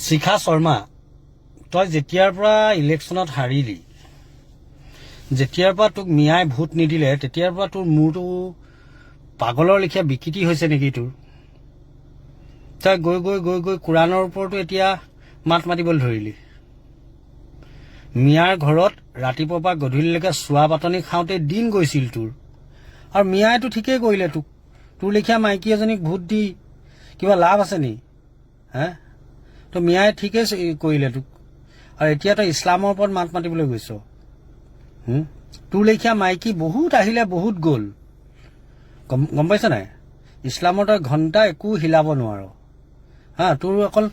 শিখা শৰ্মা, তই যেতিয়াৰ পৰা ইলেকশ্যনত হাৰিলি, যেতিয়াৰ পৰা তোক মিয়াই ভোট নিদিলে, তেতিয়াৰ পৰা তোৰ মূৰটো পাগলৰ লেখীয়া বিকৃতি হৈছে নেকি তোৰ? তই গৈ গৈ গৈ গৈ কোৰাণৰ ওপৰতো এতিয়া মাত মাতিবলৈ ধৰিলি। মিয়াৰ ঘৰত ৰাতিপুৱাৰ পৰা গধূলিলৈকে চোৱা বাটনি খাওঁতে দিন গৈছিল তোৰ। আৰু মিয়াইতো ঠিকেই কৰিলে তোক। তোৰ লেখীয়া মাইকী এজনীক ভোট দি কিবা লাভ আছে নি? হে, তো মিয়াই ঠিকেই কৰিলে তোক। আৰু এতিয়া তই ইছলামৰ ওপৰত মাত মাতিবলৈ গৈছ। তোৰ লেখীয়া মাইকী বহুত আহিলে বহুত গ'ল, গম পাইছ নাই? ইছলামৰ তই ঘণ্টা একো হিলাব নোৱাৰ। তোৰ অকল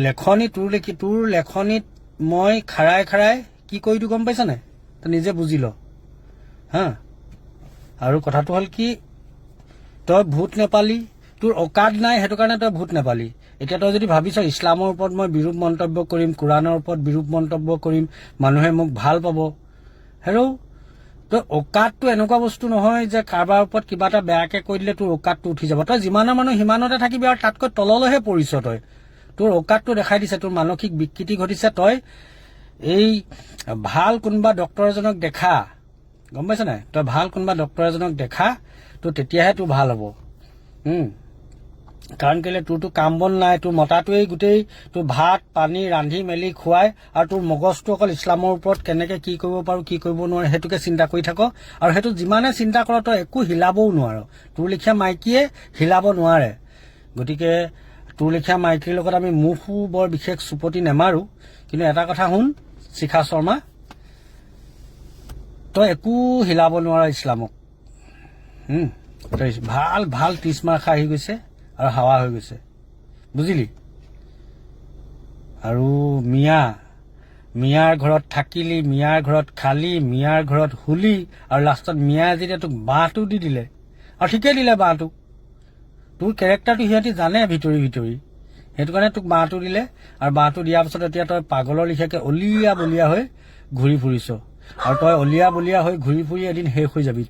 লেখনি, তোৰ লেখনিত মই খাৰাই খাৰাই কি কৰি দিওঁ গম পাইছ নাই? তই নিজে বুজি ল। আৰু কথাটো হ'ল কি, তই ভোট নেপালি, তোৰ অকাদ নাই, সেইটো কাৰণে তই ভোট নেপালি। এতিয়া তই যদি ভাবিছ ইছলামৰ ওপৰত মই বিৰূপ মন্তব্য কৰিম, কোৰাণৰ ওপৰত বিৰূপ মন্তব্য কৰিম, মানুহে মোক ভাল পাব, হেৰৌ তই অকাদটো এনেকুৱা বস্তু নহয় যে কাৰোবাৰ ওপৰত কিবা এটা বেয়াকে কৈ দিলে তোৰ অকাদটো উঠি যাব। তই যিমানৰ মানুহ সিমানতে থাকিবি আৰু তাতকৈ তললৈহে পৰিছ তই। তোৰ অকাদটো দেখাই দিছে, তোৰ মানসিক বিকৃতি ঘটিছে। তই এই ভাল কোনোবা ডক্তৰ এজনক দেখা, গম পাইছ নাই? তই ভাল কোনোবা ডক্তৰ এজনক দেখা, তো তেতিয়াহে তোৰ ভাল হ'ব। কাৰণ কেলে তোৰতো কাম বন নাই, তোৰ মতাটোৱেই গোটেই তোৰ ভাত পানী ৰান্ধি মেলি খুৱাই, আৰু তোৰ মগজটো অকল ইছলামৰ ওপৰত কেনেকে কি কৰিব পাৰো কি কৰিব নোৱাৰো সেইটোকে চিন্তা কৰি থাক। আৰু সেইটো যিমানে চিন্তা কৰ তই একো হিলাবও নোৱাৰ। তোৰ লেখীয়া মাইকীয়ে হিলাব নোৱাৰে। গতিকে তোৰ লেখীয়া মাইকীৰ লগত আমি মুখো বৰ বিশেষ চুপতি নেমাৰো। কিন্তু এটা কথা শুন শিখা শৰ্মা, তই একো হিলাব নোৱাৰ ইছলামক। তই ভাল ভাল ত্ৰিছমাৰ্খা আহি গৈছে আৰু হাৱা হৈ গৈছে, বুজিলি? আৰু মিয়াৰ ঘৰত থাকিলি, মিয়াৰ ঘৰত খালি, মিয়াৰ ঘৰত শুলি, আৰু লাষ্টত মিয়াই যেতিয়া তোক বাঁহটো দি দিলে, আৰু ঠিকেই দিলে বাঁহটো। তোৰ কেৰেক্টাৰটো সিহঁতি জানে ভিতৰি ভিতৰি, সেইটো কাৰণে তোক বাঁহটো দিলে। আৰু বাঁহটো দিয়াৰ পাছত এতিয়া তই পাগলৰ লিখিয়াকে অলিয়া বলিয়া হৈ ঘূৰি ফুৰিছ। আৰু তই অলিয়া বলিয়া হৈ ঘূৰি ফুৰি এদিন শেষ হৈ যাবি।